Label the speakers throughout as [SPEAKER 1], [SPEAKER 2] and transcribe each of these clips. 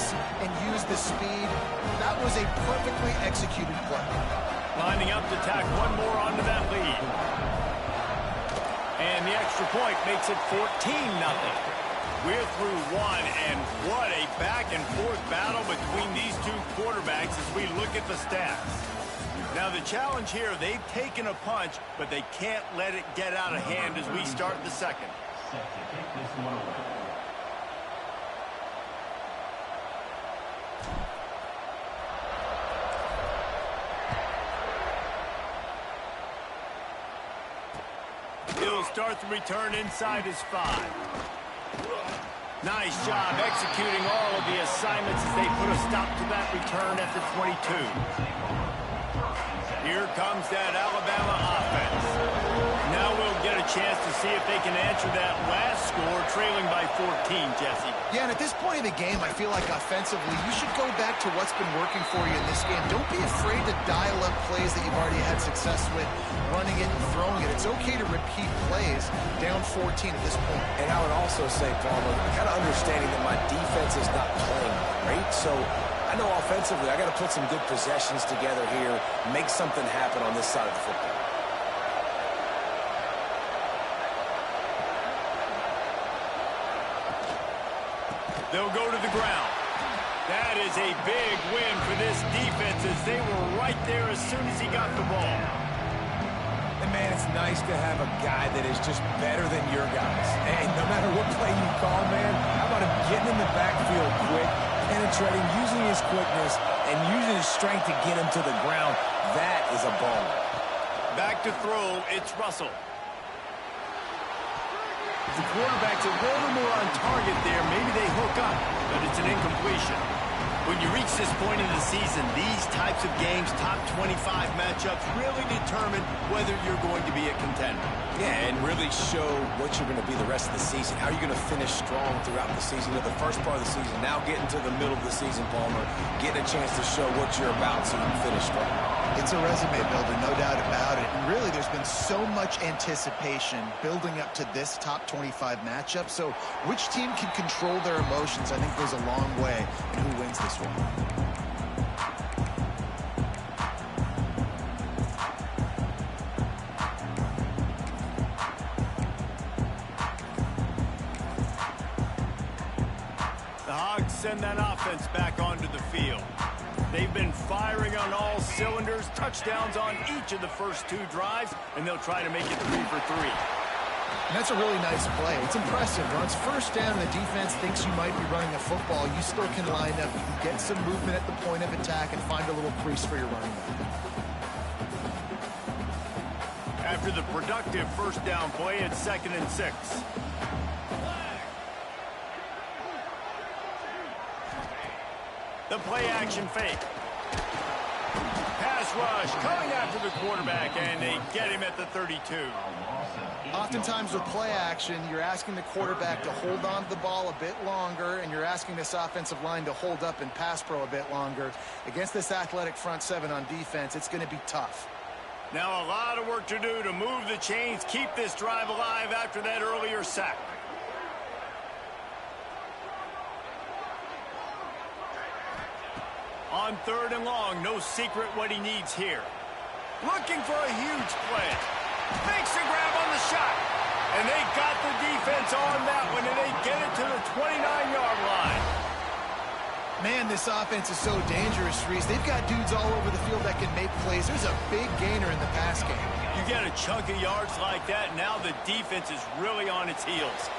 [SPEAKER 1] space and use the speed. That was a perfectly executed play.
[SPEAKER 2] Lining up to tack one more onto that lead. And the extra point makes it 14-0. We're through one, and what a back-and-forth battle between these two quarterbacks as we look at the stats. Now, the challenge here, they've taken a punch, but they can't let it get out of hand as we start the second. He'll start the return inside his 5. Nice job executing all of the assignments as they put a stop to that return at the 22. Here comes that Alabama offense. Now we'll get a chance to see if they can answer that last score, trailing by 14, Jesse.
[SPEAKER 1] Yeah, and at this point in the game, I feel like offensively, you should go back to what's been working for you in this game. Don't be afraid to dial up plays that you've already had success with, running it and throwing it. It's okay to repeat plays down 14 at this point.
[SPEAKER 3] And I would also say, Palmer, kind of understanding that my defense is not playing great, so I know offensively I got to put some good possessions together here, make something happen on this side of the football.
[SPEAKER 2] They'll go to the ground. That is a big win for this defense as they were right there as soon as he got the ball.
[SPEAKER 3] And, man, it's nice to have a guy that is just better than your guys. And no matter what play you call, man, how about him getting in the backfield quick, penetrating, using his quickness, and using his strength to get him to the ground. That is a ball.
[SPEAKER 2] Back to throw, it's Russell. The quarterback's a little more on target there. Maybe they hook up, but it's an incompletion. When you reach this point in the season, these types of games, top 25 matchups, really determine whether you're going to be a contender.
[SPEAKER 3] Yeah, and really show what you're going to be the rest of the season. How are you going to finish strong throughout the season? You know, the first part of the season, now getting to the middle of the season, Palmer, getting a chance to show what you're about so you can finish strong.
[SPEAKER 1] It's a resume builder, no doubt about it. And really, there's been so much anticipation building up to this top 25 matchup. So which team can control their emotions, I think, goes a long way in who wins this one.
[SPEAKER 2] The Hogs send that offense back onto the field. They've been firing on all cylinders, touchdowns on each of the first 2 drives, and they'll try to make it 3 for 3.
[SPEAKER 1] And that's a really nice play. It's impressive. Once first down, the defense thinks you might be running a football. You still can line up. You can get some movement at the point of attack and find a little crease for your running back.
[SPEAKER 2] After the productive first down play, it's 2nd and 6. The play-action fake. Pass rush coming after the quarterback, and they get him at the 32.
[SPEAKER 1] Oftentimes with play action, you're asking the quarterback to hold on to the ball a bit longer, and you're asking this offensive line to hold up and pass pro a bit longer. Against this athletic front 7 on defense, it's going to be tough.
[SPEAKER 2] Now a lot of work to do to move the chains, keep this drive alive after that earlier sack. On 3rd and long, no secret what he needs here. Looking for a huge play. Makes the grab on the shot. And they got the defense on that one, and they get it to the 29-yard line.
[SPEAKER 1] Man, this offense is so dangerous, Reese. They've got dudes all over the field that can make plays. There's a big gainer in the pass game.
[SPEAKER 2] You get a chunk of yards like that, now the defense is really on its heels.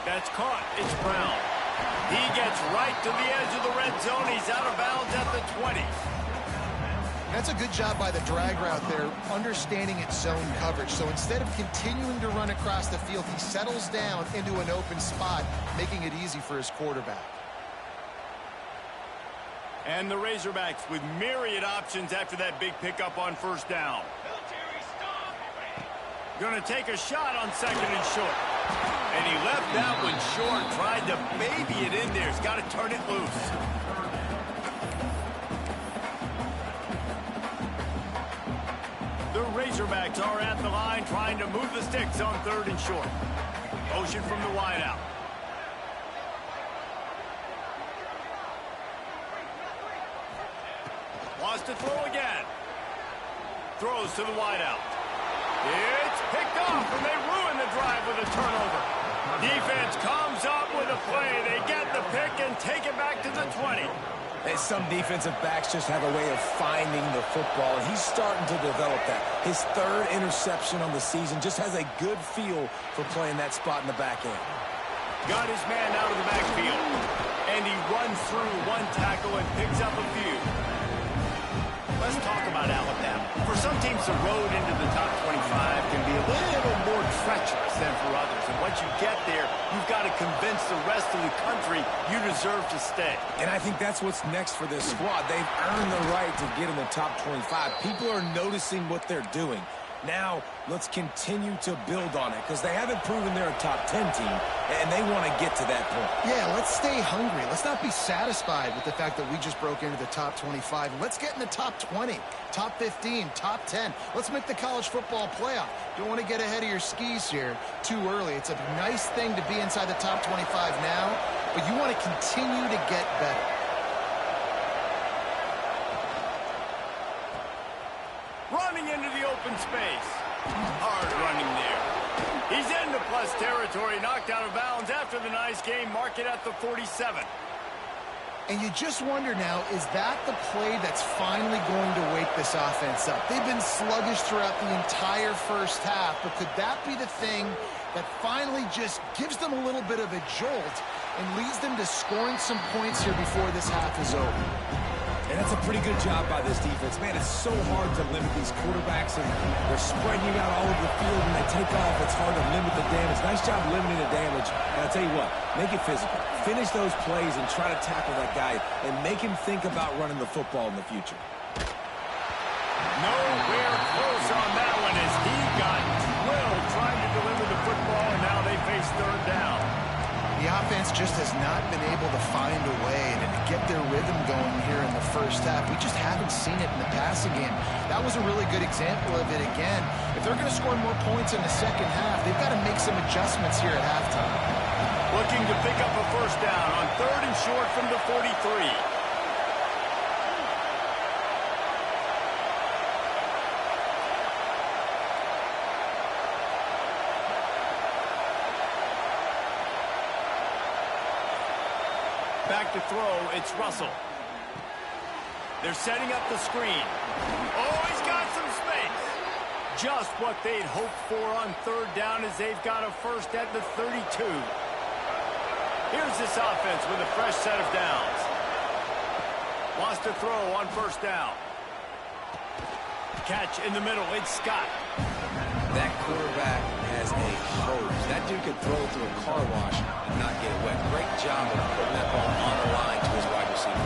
[SPEAKER 2] That's caught. It's Brown. He gets right to the edge of the red zone. He's out of bounds at the 20.
[SPEAKER 1] That's a good job by the drag route there, understanding its zone coverage. So instead of continuing to run across the field, he settles down into an open spot, making it easy for his quarterback.
[SPEAKER 2] And the Razorbacks with myriad options after that big pickup on first down. Going to take a shot on 2nd and short. And he left that one short, tried to baby it in there. He's got to turn it loose. The Razorbacks are at the line trying to move the sticks on 3rd and short. Motion from the wideout. Wants to throw again. Throws to the wideout. It's picked off, and they ruin the drive with a turnover. Defense comes up with a play. They get the pick and take it back to the 20.
[SPEAKER 3] And some defensive backs just have a way of finding the football, and he's starting to develop that. His third interception on the season, just has a good feel for playing that spot in the back end.
[SPEAKER 2] Got his man out of the backfield, and he runs through one tackle and picks up a few. Let's talk about Alabama. For some teams, the road into the top 25 can be a little more treacherous than for others. And once you get there, you've got to convince the rest of the country you deserve to stay.
[SPEAKER 3] And I think that's what's next for this squad. They've earned the right to get in the top 25. People are noticing what they're doing. Now, let's continue to build on it, because they haven't proven they're a top 10 team, and they want to get to that point.
[SPEAKER 1] Yeah, let's stay hungry. Let's not be satisfied with the fact that we just broke into the top 25. Let's get in the top 20, top 15, top 10. Let's make the college football playoff. Don't want to get ahead of your skis here too early. It's a nice thing to be inside the top 25 now, but you want to continue to get better.
[SPEAKER 2] Running into the open space. Hard running there. He's into plus territory, knocked out of bounds after the nice game. Mark it at the 47.
[SPEAKER 1] And you just wonder now, is that the play that's finally going to wake this offense up? They've been sluggish throughout the entire first half, but could that be the thing that finally just gives them a little bit of a jolt and leads them to scoring some points here before this half is over?
[SPEAKER 3] And that's a pretty good job by this defense. Man, it's so hard to limit these quarterbacks, and they're spreading you out all over the field, and they take off. It's hard to limit the damage. Nice job limiting the damage. And I'll tell you what, make it physical. Finish those plays and try to tackle that guy and make him think about running the football in the future.
[SPEAKER 2] Nowhere close on that one as he got drilled trying to deliver the football, and now they face third down.
[SPEAKER 1] The offense just has not been able to find a way to get their rhythm going here in the first half. We just haven't seen it in the passing game. That was a really good example of it again. If they're going to score more points in the second half, they've got to make some adjustments here at halftime.
[SPEAKER 2] Looking to pick up a first down on third and short from the 43. Back to throw, it's Russell. They're setting up the screen. Oh, he's got some space. Just what they'd hoped for on third down as they've got a first at the 32. Here's this offense with a fresh set of downs. Wants to throw on first down. Catch in the middle, it's Scott.
[SPEAKER 3] That quarterback has a hose. That dude could throw through a car wash and not get wet. Great job of putting that ball on the line to his wide receiver.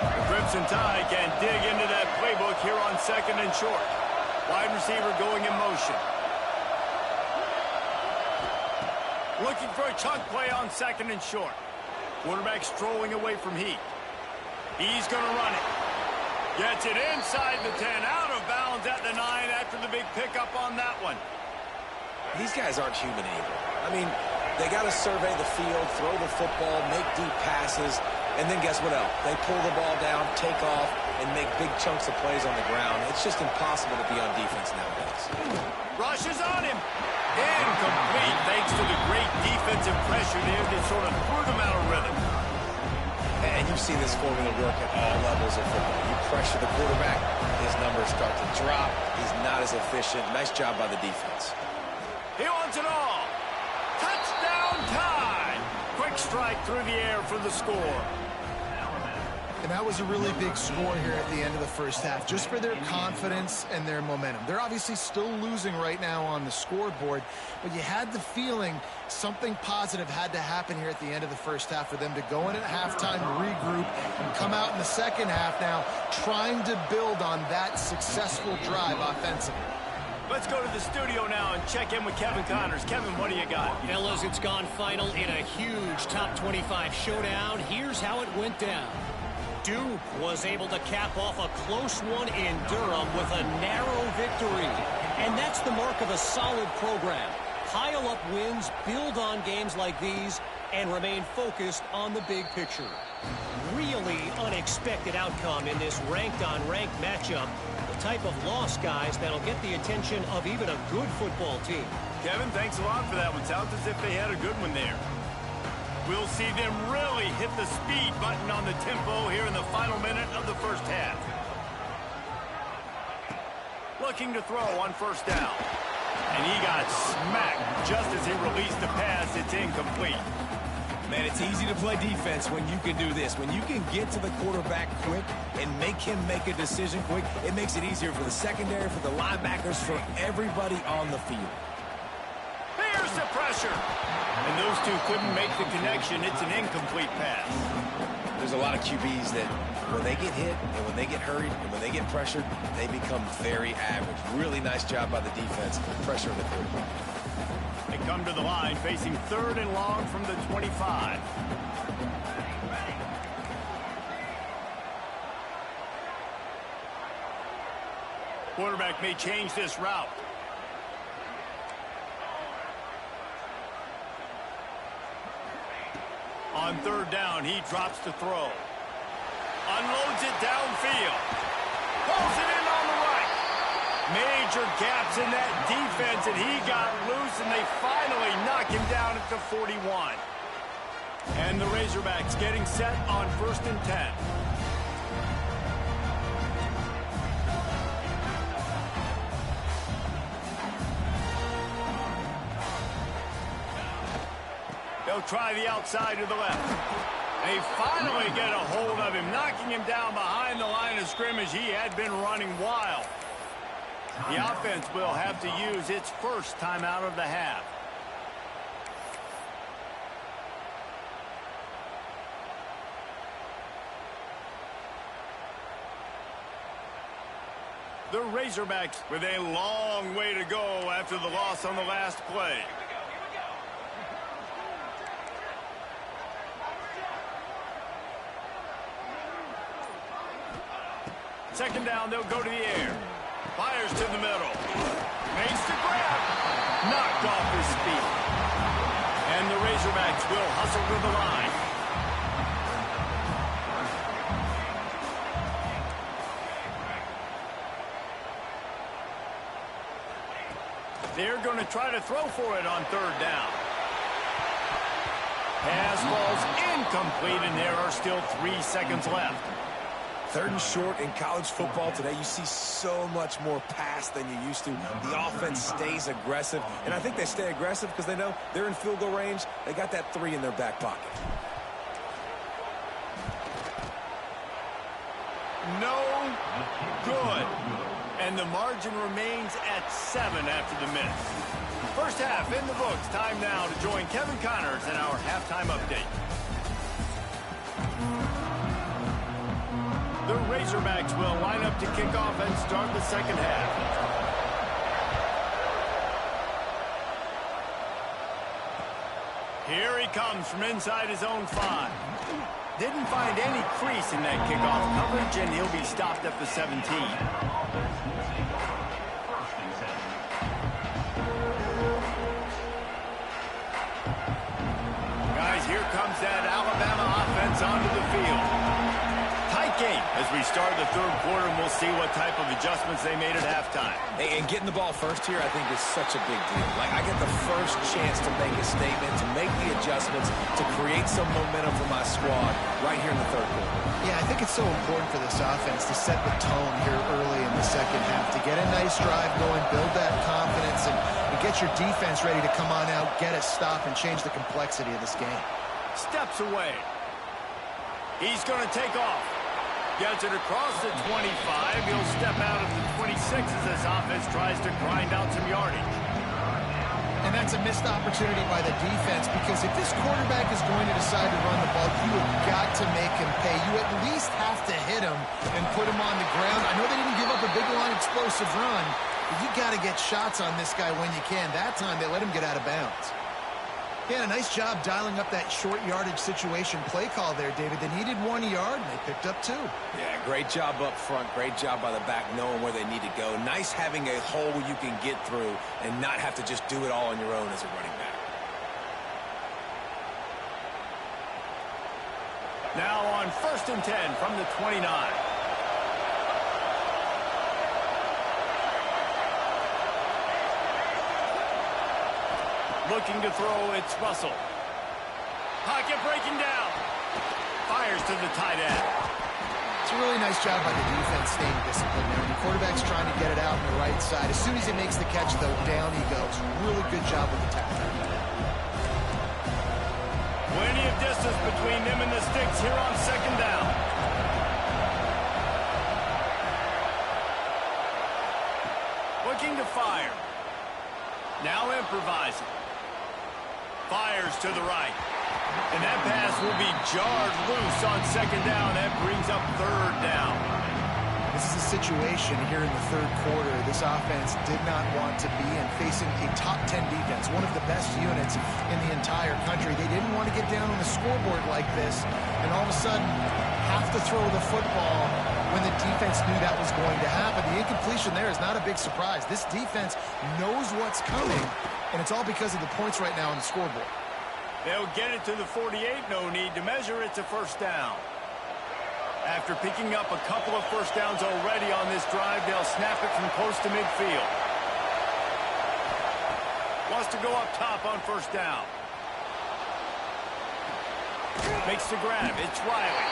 [SPEAKER 2] The Crimson Tide can dig into that playbook here on second and short. Wide receiver going in motion. Looking for a chunk play on second and short. Quarterback strolling away from Heat. He's going to run it. Gets it inside the 10, out of bounds at the 9 after the big pickup on that one.
[SPEAKER 3] These guys aren't human either. I mean, they got to survey the field, throw the football, make deep passes, and then guess what else? They pull the ball down, take off, and make big chunks of plays on the ground. It's just impossible to be on defense nowadays.
[SPEAKER 2] Rushes on him. Incomplete thanks to the great defensive pressure there that sort of threw them out of rhythm.
[SPEAKER 3] And you've seen this formula work at all levels of football. You pressure the quarterback, his numbers start to drop. He's not as efficient. Nice job by the defense.
[SPEAKER 2] He wants it all. Touchdown time. Quick strike through the air for the score.
[SPEAKER 1] And that was a really big score here at the end of the first half, just for their confidence and their momentum. They're obviously still losing right now on the scoreboard, but you had the feeling something positive had to happen here at the end of the first half for them to go in at halftime, regroup, and come out in the second half now trying to build on that successful drive offensively.
[SPEAKER 2] Let's go to the studio now and check in with Kevin Connors. Kevin, what do you got?
[SPEAKER 4] Fellas, it's gone final in a huge top 25 showdown. Here's how it went down. Duke was able to cap off a close one in Durham with a narrow victory. And that's the mark of a solid program. Pile up wins, build on games like these, and remain focused on the big picture. Really unexpected outcome in this ranked-on-ranked matchup. The type of loss, guys, that'll get the attention of even a good football team.
[SPEAKER 2] Kevin, thanks a lot for that one. Sounds as if they had a good one there. We'll see them really hit the speed button on the tempo here in the final minute of the first half. Looking to throw on first down. And he got smacked just as he released the pass. It's incomplete.
[SPEAKER 3] Man, it's easy to play defense when you can do this. When you can get to the quarterback quick and make him make a decision quick, it makes it easier for the secondary, for the linebackers, for everybody on the field.
[SPEAKER 2] Here's the pressure. And those two couldn't make the connection. It's an incomplete pass.
[SPEAKER 3] There's a lot of QBs that when they get hit and when they get hurried and when they get pressured, they become very average. Really nice job by the defense pressuring the quarterback.
[SPEAKER 2] They come to the line facing 3rd and long from the 25. Quarterback may change this route. On 3rd down, he drops to throw. Unloads it downfield. Pulls it in on the right. Major gaps in that defense, and he got loose, and they finally knock him down at the 41. And the Razorbacks getting set on 1st and 10. They'll try the outside to the left. They finally get a hold of him, knocking him down behind the line of scrimmage. He had been running wild. The offense will have to use its first timeout of the half. The Razorbacks with a long way to go after the loss on the last play. Second down, they'll go to the air. Fires to the middle. Makes the grab. Knocked off his feet. And the Razorbacks will hustle to the line. They're going to try to throw for it on 3rd down. Pass falls incomplete, and there are still 3 seconds left.
[SPEAKER 3] 3rd and short in college football today, you see so much more pass than you used to. The offense stays aggressive, and I think they stay aggressive because they know they're in field goal range. They got that 3 in their back pocket.
[SPEAKER 2] No good. And the margin remains at 7 after the miss. First half in the books. Time now to join Kevin Connors in our halftime update. The Razorbacks will line up to kick off and start the second half. Here he comes from inside his own 5. Didn't find any crease in that kickoff coverage, and he'll be stopped at the 17. Guys, here comes that Alabama offense onto the field. Tight game as we start the 3rd quarter, and we'll see what type of adjustments they made at halftime.
[SPEAKER 3] And getting the ball first here, I think, is such a big deal. Like, I get the first chance to make a statement, to make the adjustments, to create some momentum for my squad right here in the 3rd quarter.
[SPEAKER 1] Yeah, I think it's so important for this offense to set the tone here early in the second half, to get a nice drive going, build that confidence, and get your defense ready to come on out, get a stop, and change the complexity of this game.
[SPEAKER 2] Steps away. He's going to take off. Gets it across the 25. He'll step out of the 26 as this offense tries to grind out some yardage.
[SPEAKER 1] And that's a missed opportunity by the defense, because if this quarterback is going to decide to run the ball, you have got to make him pay. You at least have to hit him and put him on the ground. I know they didn't give up a big line explosive run, but you got to get shots on this guy when you can. That time they let him get out of bounds. Yeah, a nice job dialing up that short yardage situation play call there, David. They needed 1 yard, and they picked up 2.
[SPEAKER 3] Yeah, great job up front. Great job by the back knowing where they need to go. Nice having a hole where you can get through and not have to just do it all on your own as a running back.
[SPEAKER 2] Now on 1st and 10 from the 29. Looking to throw, it's Russell. Pocket breaking down. Fires to the tight end.
[SPEAKER 1] It's a really nice job by the defense staying disciplined there. The quarterback's trying to get it out on the right side. As soon as he makes the catch, though, down he goes. Really good job with the tackle.
[SPEAKER 2] Plenty of distance between them and the sticks here on 2nd down. Looking to fire. Now improvising. Fires to the right. And that pass will be jarred loose on 2nd down. That brings up 3rd down.
[SPEAKER 1] This is a situation here in the 3rd quarter this offense did not want to be in, facing a top 10 defense, one of the best units in the entire country. They didn't want to get down on the scoreboard like this and all of a sudden have to throw the football when the defense knew that was going to happen. The incompletion there is not a big surprise. This defense knows what's coming, and it's all because of the points right now on the scoreboard.
[SPEAKER 2] They'll get it to the 48. No need to measure. It's a 1st down. After picking up a couple of 1st downs already on this drive, they'll snap it from close to midfield. Wants to go up top on 1st down. Makes the grab. It's Riley.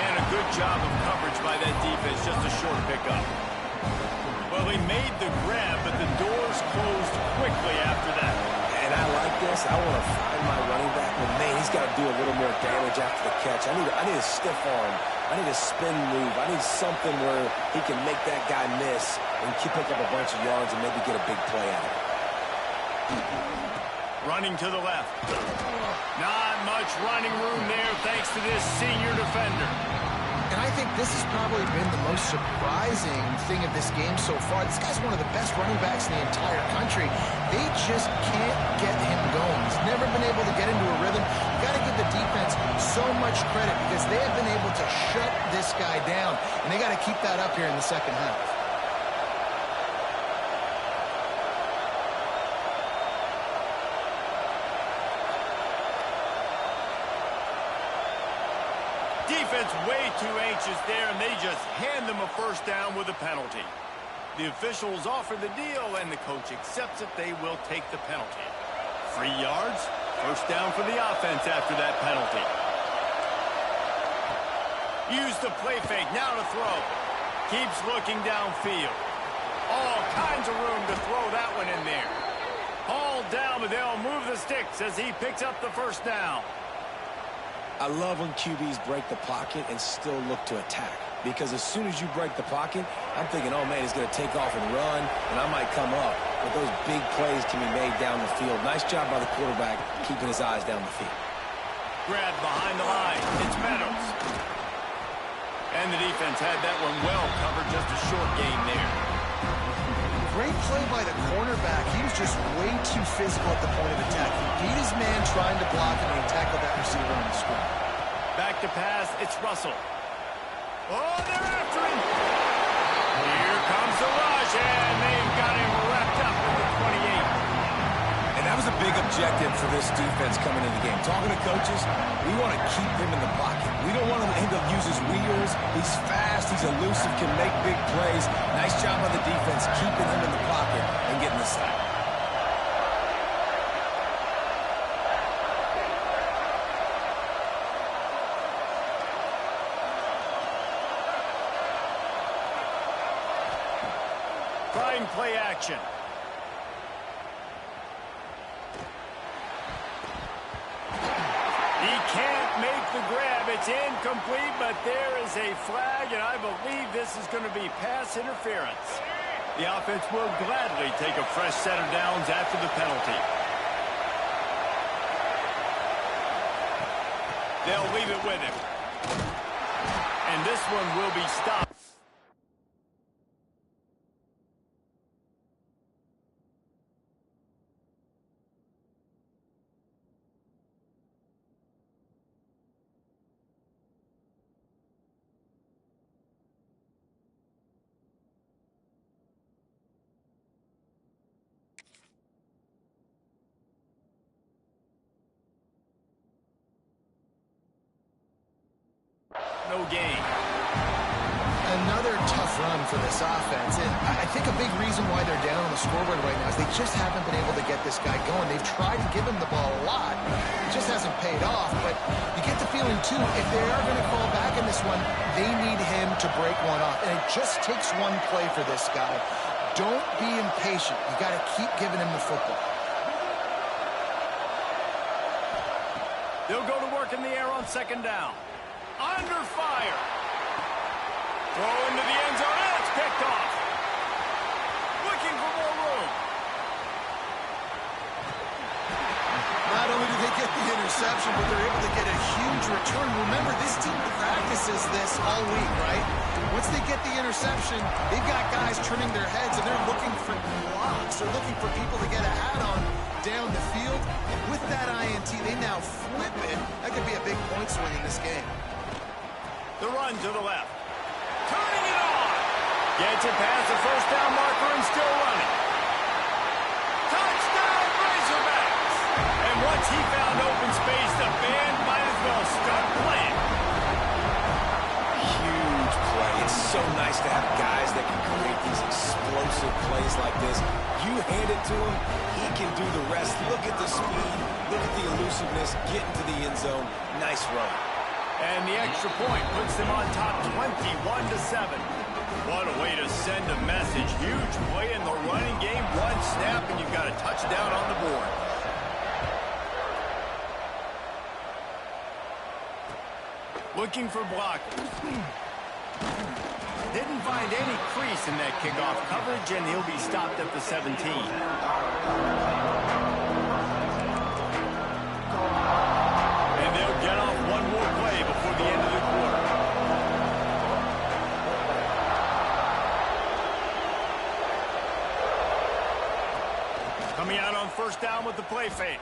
[SPEAKER 2] And a good job of coverage by that defense. Just a short pickup. Well, he made the grab, but the doors closed quickly after that.
[SPEAKER 3] And I like this. I want to find my running back, but man, he's got to do a little more damage after the catch. I need a stiff arm. I need a spin move. I need something where he can make that guy miss and pick up a bunch of yards and maybe get a big play out of it.
[SPEAKER 2] Running to the left. Not much running room there thanks to this senior defender.
[SPEAKER 1] And I think this has probably been the most surprising thing of this game so far. This guy's one of the best running backs in the entire country. They just can't get him going. He's never been able to get into a rhythm. You got to give the defense so much credit because they have been able to shut this guy down, and they got to keep that up here in the 2nd half.
[SPEAKER 2] Defense way too anxious there, and they just hand them a 1st down with a penalty. The officials offer the deal, and the coach accepts it. They will take the penalty. 3 yards, 1st down for the offense after that penalty. Use the play fake, now to throw. Keeps looking downfield. All kinds of room to throw that one in there. Hauled down, but they'll move the sticks as he picks up the 1st down.
[SPEAKER 3] I love when QBs break the pocket and still look to attack. Because as soon as you break the pocket, I'm thinking, oh, man, he's going to take off and run, and I might come up. But those big plays can be made down the field. Nice job by the quarterback keeping his eyes down the field.
[SPEAKER 2] Grab behind the line. It's Meadows. And the defense had that one well covered. Just a short gain there.
[SPEAKER 1] Great play by the cornerback. He was just way too physical at the point of attack. He beat his man trying to block him, and he tackled that receiver on the screen.
[SPEAKER 2] Back to pass. It's Russell. Oh, they're after him. Here comes the rush, and they've got him wrapped up with the 28.
[SPEAKER 3] And that was a big objective for this defense coming into the game. Talking to coaches, we want to keep him in the pocket. We don't want him to use his wheels. He's fast. He's elusive, can make big plays. Nice job by the defense keeping him in the pocket and getting the sack.
[SPEAKER 2] Trying play action. He can't make the grab. It's incomplete, but there is a flag, and I believe this is going to be pass interference. The offense will gladly take a fresh set of downs after the penalty. They'll leave it with him. And this one will be stopped. no gain.
[SPEAKER 1] Another tough run for this offense, and I think a big reason why they're down on the scoreboard right now is they just haven't been able to get this guy going. They've tried to give him the ball a lot. It just hasn't paid off, but you get the feeling, too, if they are going to fall back in this one, they need him to break one off, and it just takes one play for this guy. Don't be impatient. You got to keep giving him the football.
[SPEAKER 2] They'll go to work in the air on second down. Under fire. Throw into the end zone, and it's picked off. Looking for more room.
[SPEAKER 1] Not only do they get the interception, but they're able to get a huge return. Remember, this team practices this all week, right? Once they get the interception, they've got guys turning their heads, and they're looking for blocks. They're looking for people to get a hat on down the field. With that INT, they now flip it. That could be a big point swing in this game.
[SPEAKER 2] The run to the left. Turning it on. Gets it past the first down marker and still running. Touchdown, Razorbacks. And once he found open space, the band might as well start playing.
[SPEAKER 3] Huge play. It's so nice to have guys that can create these explosive plays like this. You hand it to him, he can do the rest. Look at the speed. Look at the elusiveness. Get into the end zone. Nice run.
[SPEAKER 2] And the extra point puts them on top 21-7. What a way to send a message. Huge play in the running game. One snap and you've got a touchdown on the board. Looking for blockers. Didn't find any crease in that kickoff coverage, and he'll be stopped at the 17. And they'll get off one more play before the end of the quarter. Coming out on first down with the play fake.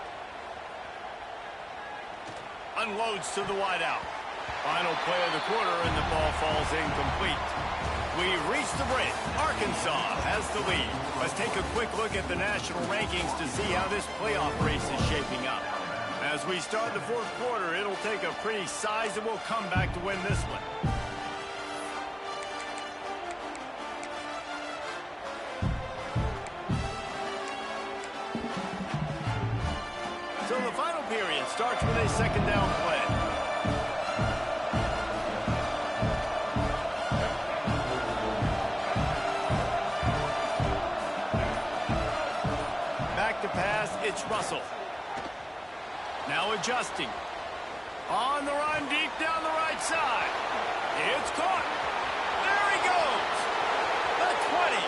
[SPEAKER 2] Unloads to the wideout. Final play of the quarter, and the ball falls incomplete. We've reached the break. Arkansas has the lead. Let's take a quick look at the national rankings to see how this playoff race is shaping up. As we start the fourth quarter, it'll take a pretty sizable comeback to win this one. So the final period starts with a second down play. To pass, it's Russell. Now adjusting. On the run, deep down the right side. It's caught. There he goes. The 20.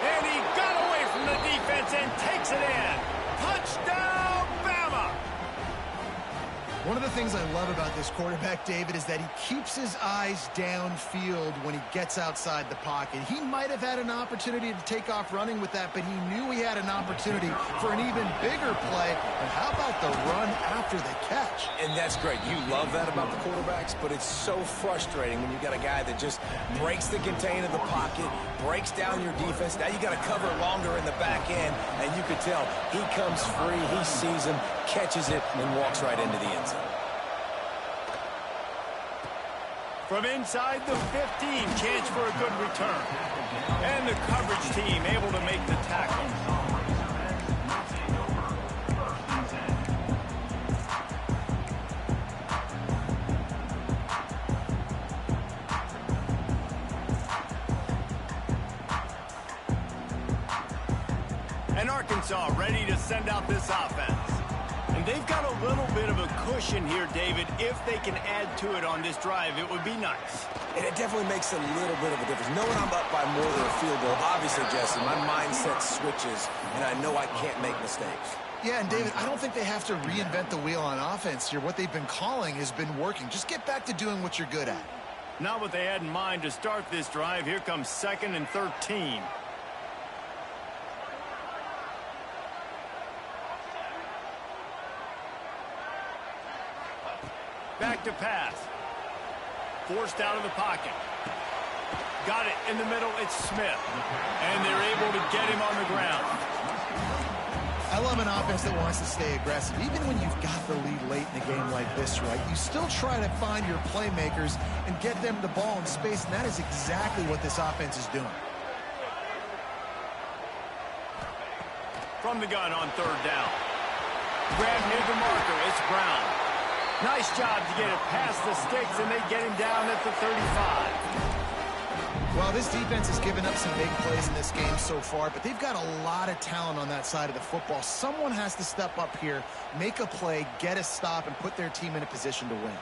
[SPEAKER 2] And he got away from the defense and takes it in. Touchdown, Bama.
[SPEAKER 1] One of the things I love about this quarterback, David, is that he keeps his eyes downfield when he gets outside the pocket. He might have had an opportunity to take off running with that, but he knew he had an opportunity for an even bigger play. And how about the run after the catch?
[SPEAKER 3] And that's great. You love that about the quarterbacks, but it's so frustrating when you got a guy that just breaks the contain of the pocket, breaks down your defense. Now you got to cover longer in the back end, and you could tell he comes free, he sees him, catches it, and walks right into the end zone.
[SPEAKER 2] From inside the 15, chance for a good return. And the coverage team able to make the tackle. And Arkansas ready to send out this offense. And they've got a little bit of a cushion here, David. If they can add to it on this drive, it would be nice.
[SPEAKER 3] And it definitely makes a little bit of a difference. Knowing I'm up by more than a field goal, obviously, Jesse, my mindset switches, and I know I can't make mistakes.
[SPEAKER 1] Yeah, and David, I don't think they have to reinvent the wheel on offense here. What they've been calling has been working. Just get back to doing what you're good at.
[SPEAKER 2] Not what they had in mind to start this drive. Here comes 2nd and 13. Back to pass. Forced out of the pocket. Got it in the middle. It's Smith. And they're able to get him on the ground.
[SPEAKER 1] I love an offense that wants to stay aggressive. Even when you've got the lead late in a game like this, right, you still try to find your playmakers and get them the ball in space, and that is exactly what this offense is doing.
[SPEAKER 2] From the gun on third down. Grab near the marker. It's Brown. Nice job to get it past the sticks, and they get him down at the 35.
[SPEAKER 1] Well, this defense has given up some big plays in this game so far, but they've got a lot of talent on that side of the football. Someone has to step up here, make a play, get a stop, and put their team in a position to win.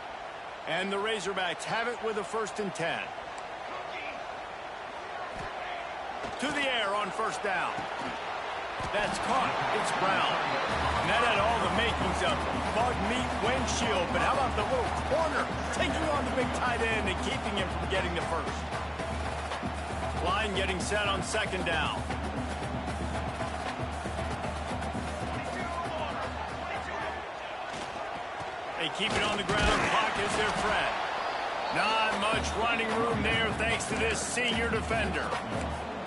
[SPEAKER 2] And the Razorbacks have it with a 1st and 10. To the air on first down. That's caught. It's Brown. And that had all the makings of bug meat windshield. But how about the little corner taking on the big tight end and keeping him from getting the first? Line getting set on 2nd down. They keep it on the ground. Clock is their friend. Not much running room there thanks to this senior defender.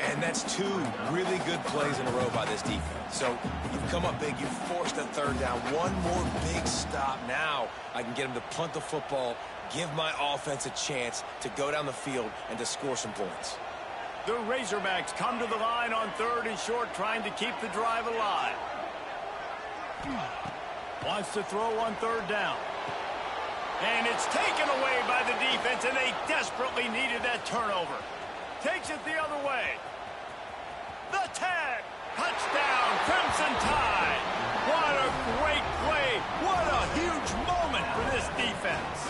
[SPEAKER 3] And that's 2 really good plays in a row by this defense. So you've come up big. You've forced a 3rd down. One more big stop. Now I can get him to punt the football, give my offense a chance to go down the field and to score some points.
[SPEAKER 2] The Razorbacks come to the line on 3rd and short, trying to keep the drive alive. Wants to throw on 3rd down. And it's taken away by the defense, and they desperately needed that turnover. Takes it the other way. The tag. Touchdown, Crimson Tide. What a great play. What a huge moment for this defense.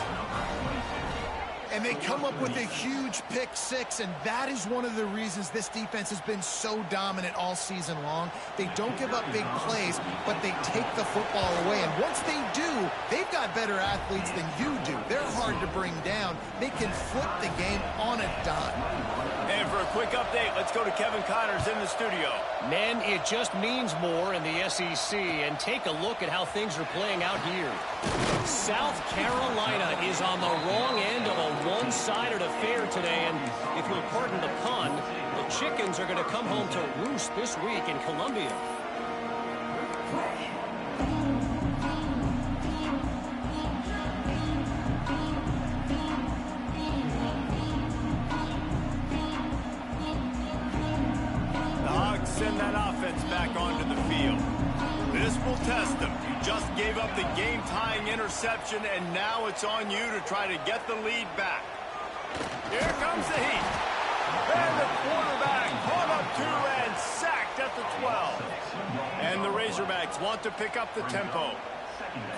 [SPEAKER 1] And they come up with a huge pick six, and that is one of the reasons this defense has been so dominant all season long. They don't give up big plays, but they take the football away. And once they do, they've got better athletes than you do. They're hard to bring down. They can flip the game on a dime.
[SPEAKER 2] And for a quick update, let's go to Kevin Connors in the studio.
[SPEAKER 4] Men, it just means more in the SEC, and take a look at how things are playing out here. South Carolina is on the wrong end of a one-sided affair today, and if you'll pardon the pun, the chickens are going to come home to roost this week in Columbia.
[SPEAKER 2] Send that offense back onto the field. This will test them. You just gave up the game-tying interception, and now it's on you to try to get the lead back. Here comes the heat. And the quarterback caught up to and sacked at the 12. And the Razorbacks want to pick up the tempo.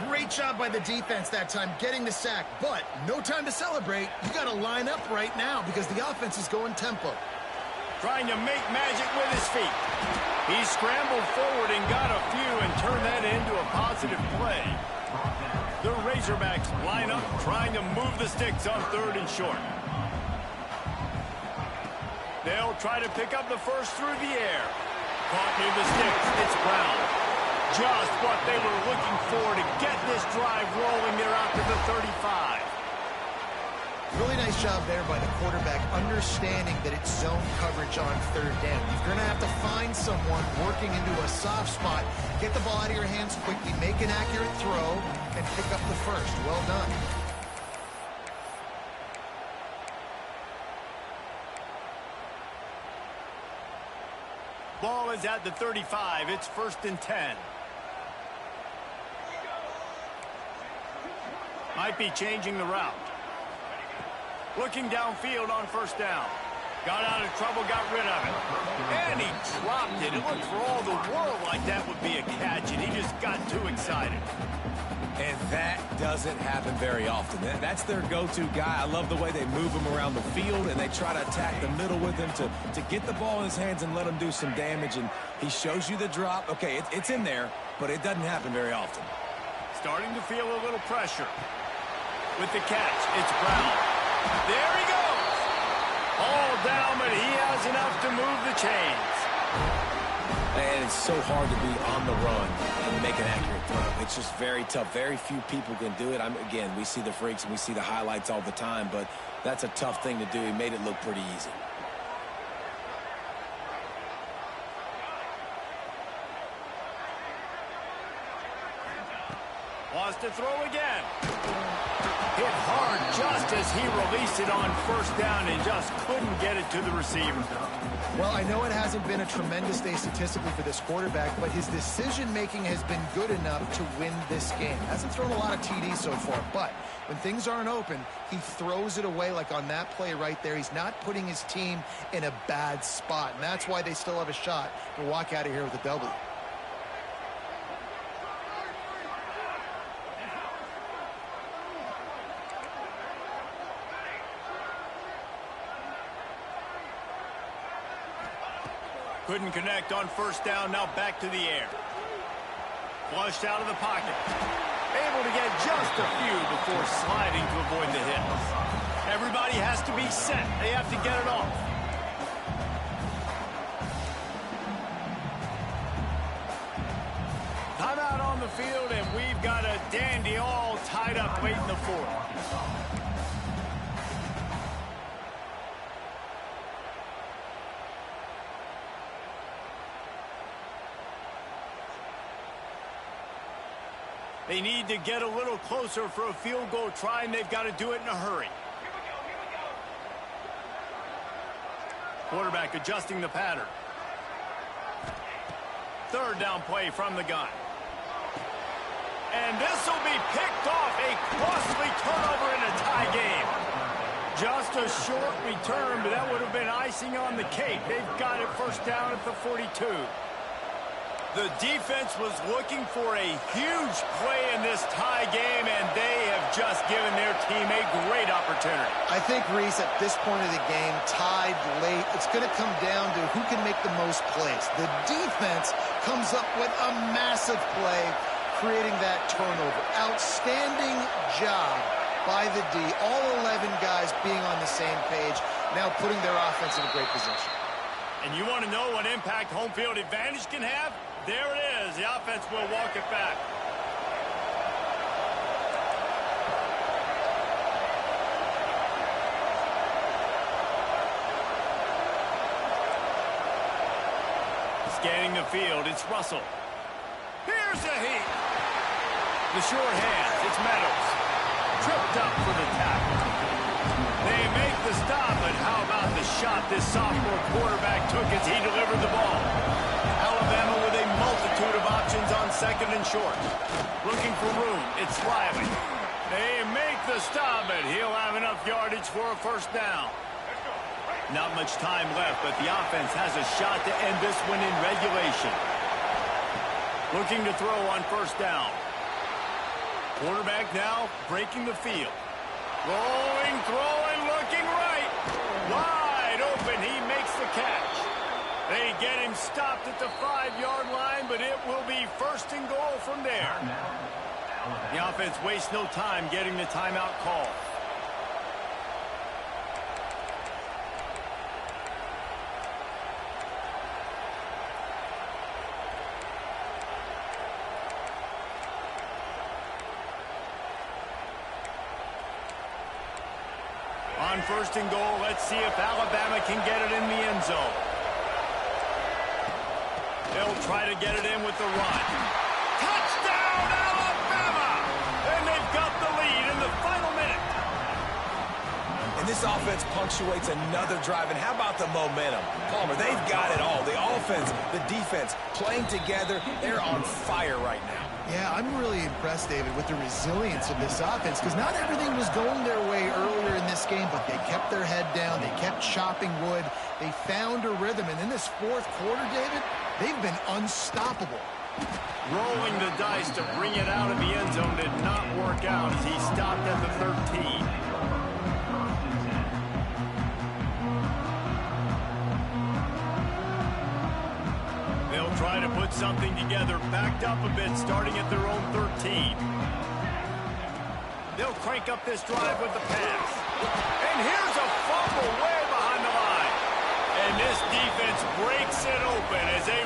[SPEAKER 1] Great job by the defense that time getting the sack, but no time to celebrate. You got to line up right now because the offense is going tempo.
[SPEAKER 2] Trying to make magic with his feet. He scrambled forward and got a few and turned that into a positive play. The Razorbacks line up trying to move the sticks on 3rd and short. They'll try to pick up the first through the air. Caught near the sticks. It's Brown. Just what they were looking for to get this drive rolling. They're out to the 35.
[SPEAKER 1] Really nice job there by the quarterback, understanding that it's zone coverage on 3rd down. You're going to have to find someone working into a soft spot, get the ball out of your hands quickly, make an accurate throw, and pick up the first. Well done.
[SPEAKER 2] Ball is at the 35. It's 1st and 10. Might be changing the route. Looking downfield on 1st down. Got out of trouble, got rid of it. And he dropped it. It looked for all the world like that would be a catch, and he just got too excited.
[SPEAKER 3] And that doesn't happen very often. That's their go-to guy. I love the way they move him around the field, and they try to attack the middle with him to get the ball in his hands and let him do some damage. And he shows you the drop. Okay, it's in there, but it doesn't happen very often.
[SPEAKER 2] Starting to feel a little pressure. With the catch, it's Brown. There he goes. All down, but he has enough to move the chains.
[SPEAKER 3] And it's so hard to be on the run and make an accurate throw. It's just very tough. Very few people can do it. Again, we see the freaks and we see the highlights all the time, but that's a tough thing to do. He made it look pretty easy.
[SPEAKER 2] to throw again. Hit hard just as he released it on first down and just couldn't get it to the receiver.
[SPEAKER 1] Well, I know it hasn't been a tremendous day statistically for this quarterback, but his decision-making has been good enough to win this game. Hasn't thrown a lot of TDs so far, but when things aren't open, he throws it away like on that play right there. He's not putting his team in a bad spot, and that's why they still have a shot to walk out of here with a W.
[SPEAKER 2] Couldn't connect on first down, now back to the air. Flushed out of the pocket. Able to get just a few before sliding to avoid the hits. Everybody has to be set. They have to get it off. Timeout on the field, and we've got a dandy all tied up late in the fourth. They need to get a little closer for a field goal try, and they've got to do it in a hurry. Quarterback adjusting the pattern. Third down play from the gun. And this will be picked off. A costly turnover in a tie game. Just a short return, but that would have been icing on the cake. They've got it first down at the 42. The defense was looking for a huge play in this tie game, and they have just given their team a great opportunity.
[SPEAKER 1] I think, Reese, at this point of the game, tied late, it's going to come down to who can make the most plays. The defense comes up with a massive play, creating that turnover. Outstanding job by the D. All 11 guys being on the same page, now putting their offense in a great position.
[SPEAKER 2] And you want to know what impact home field advantage can have? There it is. The offense will walk it back. Scanning the field, it's Russell. Here's the heat. The short hands, it's Meadows. Tripped up for the tackle. They make the stop, but how about the shot this sophomore quarterback took as he delivered the ball? Alabama with a multitude of options on second and short. Looking for room, it's Riley. They make the stop, but he'll have enough yardage for a first down. Not much time left, but the offense has a shot to end this one in regulation. Looking to throw on first down. Quarterback now breaking the field. Rolling, throwing, looking right. Wide open, he makes the catch. They get him stopped at the 5-yard line, but it will be first and goal from there. The offense wastes no time getting the timeout call. On first and goal, let's see if Alabama can get it in the end zone. They'll try to get it in with the run. Touchdown, Alabama! And they've got the lead in the final minute.
[SPEAKER 3] And this offense punctuates another drive. And how about the momentum? Palmer, they've got it all. The offense, the defense, playing together. They're on fire right now.
[SPEAKER 1] Yeah, I'm really impressed, David, with the resilience of this offense, because not everything was going their way earlier in this game, but they kept their head down. They kept chopping wood. They found a rhythm. And in this fourth quarter, David, they've been unstoppable.
[SPEAKER 2] Rolling the dice to bring it out of the end zone did not work out as he stopped at the 13. They'll try to put something together, backed up a bit, starting at their own 13. They'll crank up this drive with the pass. And here's a fumble way behind the line. And this defense breaks it open as they